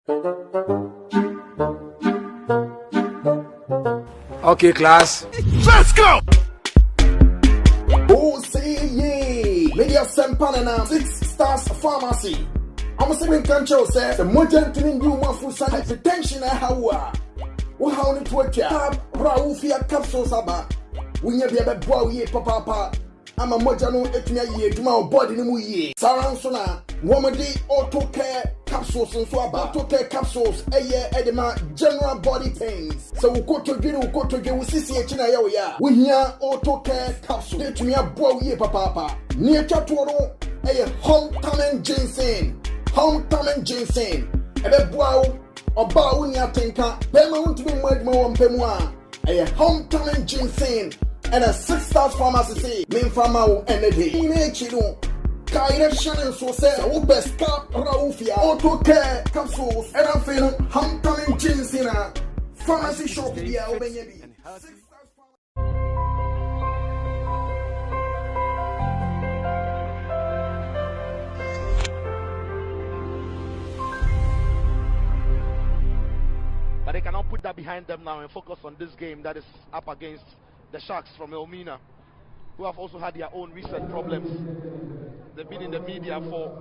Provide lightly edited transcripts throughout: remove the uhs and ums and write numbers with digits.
Okay, class. Let's go! Oh, say yeah. Media Sempanana, 6 Stars Pharmacy. I'm saying, control, sir. The modern tuning you want for some hypertension. How? How it work? Raufia capsules about. We never be a boy, papa. I'm a mojano etnia ye, to my body in ye. Saransona, woman day auto care capsules and swaba. Auto care capsules, a year edema, general body pains. So we go to get with CCH ya. We hear auto care capsule. Let me a boy ye, papa. Near Chatoro, a hometown ginseng. Hometown ginseng. A boy. Oba wuni atenka bema won't be mad more on pemwa a hometown ginseng and a 6 Stars Pharmacy say main farmer and a day in a chido direction and so say o best cap raufia auto care capsules and I'm feeling hometown ginseng pharmacy shop here obenyebi. But they cannot put that behind them now and focus on this game that is up against the Sharks from Elmina, who have also had their own recent problems. They've been in the media for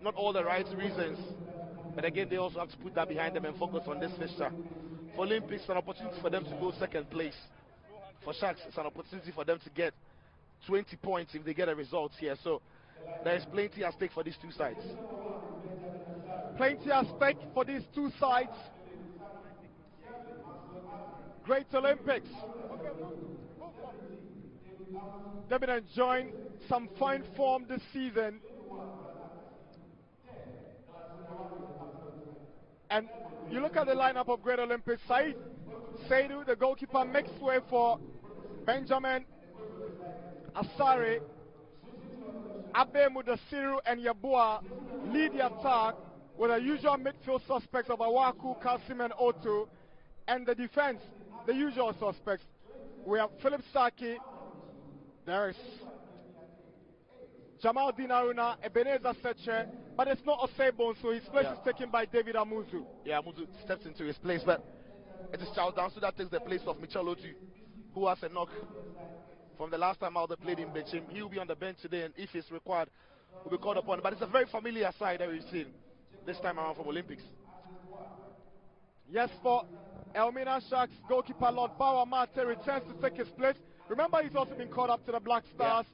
not all the right reasons, but again they also have to put that behind them and focus on this fixture. For Olympics, it's an opportunity for them to go second place. For Sharks, it's an opportunity for them to get 20 points if they get a result here. So there is plenty at stake for these two sides. Plenty at stake for these two sides. Great Olympics. They've been enjoying some fine form this season. And you look at the lineup of Great Olympics. Said Seidu, the goalkeeper, makes way for Benjamin Asare. Abe Mudasiru and Yabua lead the attack with the usual midfield suspects of Awaku, Kasim and Otu. And the defense, the usual suspects. We have Philip Saki, there is Jamal Dinaruna, Ebenezer Seche, but it's not Osebon, so his place is taken by David Amuzu. Yeah, Amuzu steps into his place, but it is Charles Dansu that takes the place of Michel Otu, who has a knock from the last time out they played in Bechim. He will be on the bench today, and if it's required, will be called upon. But it's a very familiar side that we've seen this time around from Olympics. Yes, for Elmina Sharks goalkeeper Lord Bauer Mate returns to take his place. Remember, he's also been called up to the Black Stars.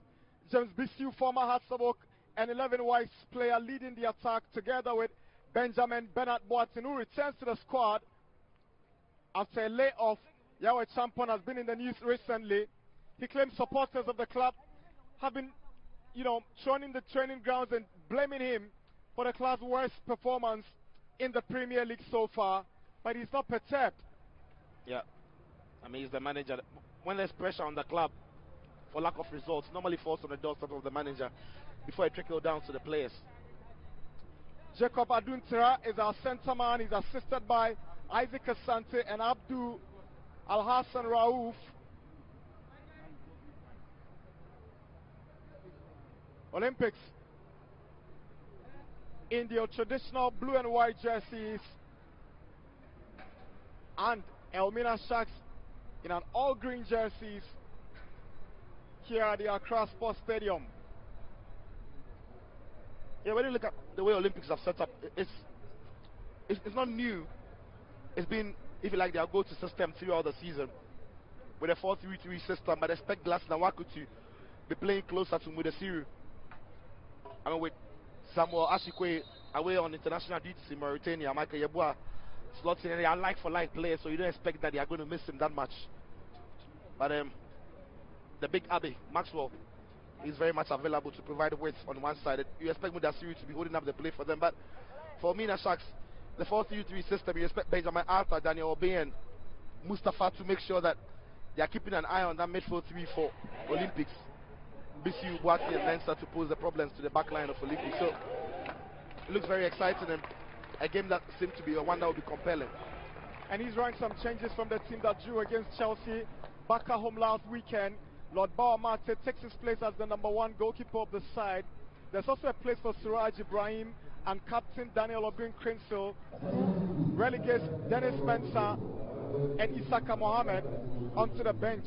Yeah. James Bissiu, former Hatsabok, and 11 Wise player leading the attack together with Benjamin Bernard Boatin, who returns to the squad after a layoff. Yahweh Champon has been in the news recently. He claims supporters of the club have been, thrown in the training grounds and blaming him for the club's worst performance in the Premier League so far. But he's not perturbed. Yeah, I mean, he's the manager. When there's pressure on the club for lack of results, normally falls on the doorstep of the manager before it trickles down to the players. Jacob Aduntira is our centre man. He's assisted by Isaac Asante and Abdul Al-Hassan Raouf. Olympics in their traditional blue and white jerseys, and Elmina Sharks in an all-green jerseys here at the Accra Sports Stadium. Yeah, when you look at the way Olympics have set up, it's not new. It's been, if you like, their go-to system throughout the season with a 4-3-3 system. But I expect Glass Nawaku to be playing closer to Mudasiru. I mean, with Samuel Ashikwe away on international duties in Mauritania, Michael Yabua slotting, and they are like-for-like players, so you don't expect that they are going to miss him that much. But the big Abbey, Maxwell, is very much available to provide width on one side. You expect Mudasiru to be holding up the play for them, but for Mina Sharks, the 4-3-3 system, you expect Benjamin Arthur, Daniel Obey, and Mustafa to make sure that they are keeping an eye on that midfield 3 for Olympics. Bissiu, Boati, and Leinster to pose the problems to the back line of Olympics. So it looks very exciting, and a game that seems to be one that will be compelling. And he's running some changes from the team that drew against Chelsea back at home last weekend. Lord Bauer Mate takes his place as the #1 goalkeeper of the side. There's also a place for Suraj Ibrahim and captain Daniel Obin Crensil relegates Dennis Mensah and Isaka Mohammed onto the bench.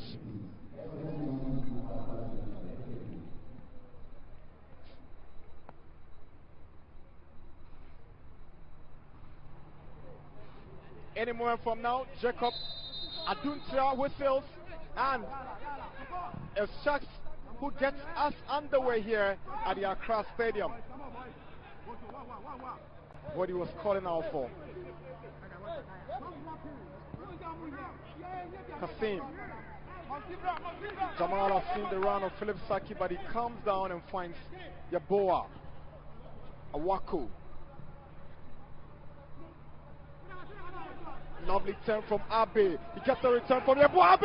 Any moment from now, Jacob Aduntia whistles, and it's Sharks who gets us underway here at the Accra Stadium. What he was calling out for. Kasim. Jamal has seen the run of Philip Saki, but he comes down and finds Yaboa Awaku. Lovely turn from Abe. He gets the return from Yaboa Abe!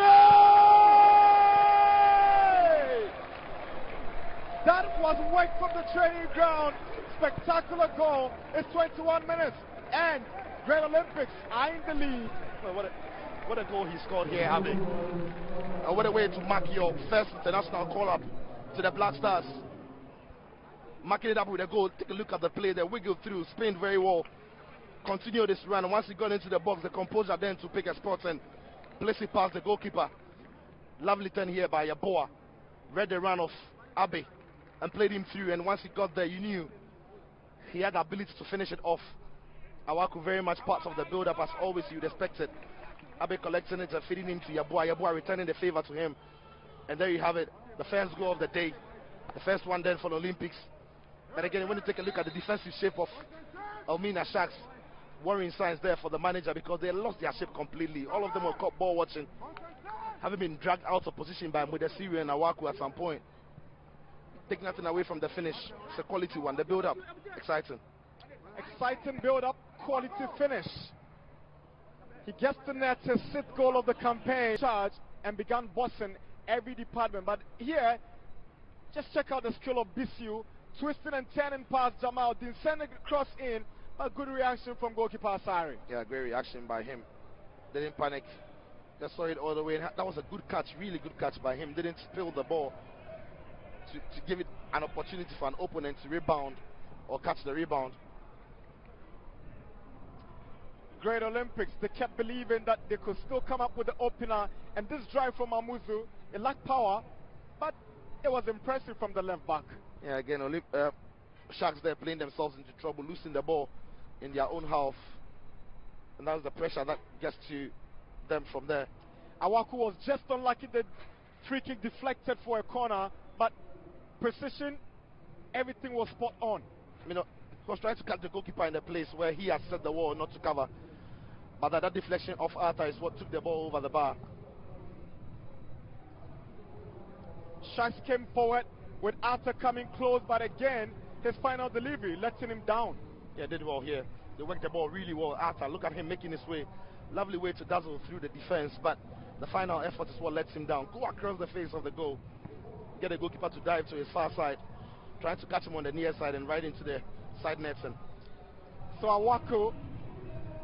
That was work from the training ground. Spectacular goal. It's 21 minutes, and Great Olympics are in the lead. Well, what a goal he scored here, Abe. And what a way to mark your first international call-up to the Black Stars. Marking it up with a goal. Take a look at the play. They wiggled through, spinned very well. Continue this run. Once he got into the box, the composure then to pick a spot and place it past the goalkeeper. Lovely turn here by Yaboa. Read the run of Abe and played him through. And once he got there, you knew he had the ability to finish it off. Awaku very much part of the build-up as always you'd expect it. Abe collecting it and feeding him to Yaboa. Yaboa returning the favor to him. And there you have it. The first goal of the day. The first one then for the Olympics. But again, when you take a look at the defensive shape of Elmina Sharks, worrying signs there for the manager because they lost their shape completely. All of them were caught ball watching, having been dragged out of position by Mudasiri and Awaku at some point. Take nothing away from the finish. It's a quality one. The build-up, exciting. Exciting build-up, quality finish. He gets the net, his sixth goal of the campaign, charge, and began bossing every department. But here, just check out the skill of Bisiu, twisting and turning past Jamal, then sending a cross in. A good reaction from goalkeeper Asari. Yeah, great reaction by him. Didn't panic. Just saw it all the way. That was a good catch, really good catch by him. Didn't spill the ball to give it an opportunity for an opponent to rebound or catch the rebound. Great Olympics. They kept believing that they could still come up with the opener. And this drive from Amuzu, it lacked power, but it was impressive from the left back. Yeah, again, Sharks there playing themselves into trouble, losing the ball in their own half, and that's the pressure that gets to them from there. Awaku was just unlucky. The free kick deflected for a corner, but precision, everything was spot on. You know, he was trying to catch the goalkeeper in the place where he had set the wall not to cover, but that deflection of Arthur is what took the ball over the bar. Sharks came forward with Arthur coming close, but again, his final delivery letting him down. Yeah, did well here. They worked the ball really well. Arthur, look at him making his way. Lovely way to dazzle through the defense, but the final effort is what lets him down. Go across the face of the goal. Get the goalkeeper to dive to his far side. Trying to catch him on the near side and right into the side nets. And so Awaku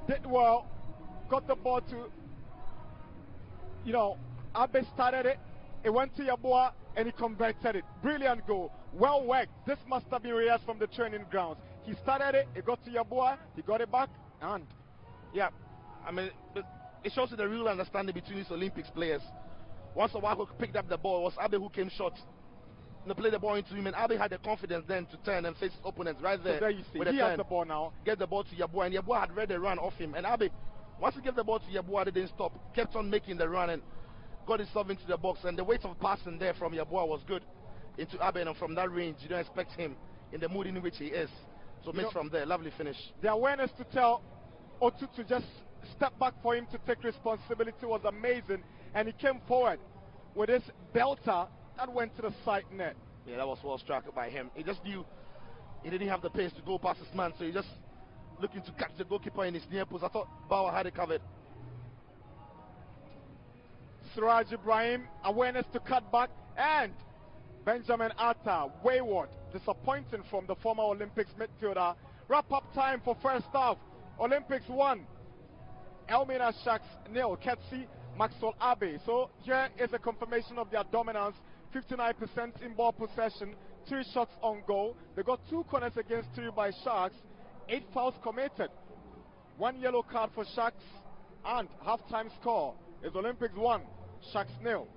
did well. Got the ball to, Abe started it. It went to Yaboa and he converted it. Brilliant goal. Well worked. This must have been rehearsed from the training grounds. He started it, it got to Yaboa, he got it back, and yeah, I mean, it shows you the real understanding between these Olympics players. Once Awaku picked up the ball, it was Abe who came short. They played the ball into him, and Abe had the confidence then to turn and face his opponents right there. So there you see, he has the ball now. Get the ball to Yaboa, and Yaboa had read the run off him. And Abe, once he gave the ball to Yaboa, they didn't stop. Kept on making the run and got himself into the box. And the weight of passing there from Yaboa was good into Abe, and from that range, you don't expect him in the mood in which he is. So miss from there, lovely finish. The awareness to tell Otu to just step back for him to take responsibility was amazing, and he came forward with his belter that went to the side net. Yeah, that was well struck by him. He just knew he didn't have the pace to go past his man, so he just looking to catch the goalkeeper in his near post. I thought Bauer had it covered. Suraj Ibrahim, awareness to cut back, and Benjamin Atta, wayward, disappointing from the former Olympics midfielder. Wrap-up time for first half. Olympics 1, Elmina Sharks 0, Ketsi, Maxwell Abe. So here is a confirmation of their dominance. 59% in ball possession, 3 shots on goal. They got 2 corners against 3 by Sharks, 8 fouls committed. 1 yellow card for Sharks, and halftime score is Olympics 1, Sharks 0.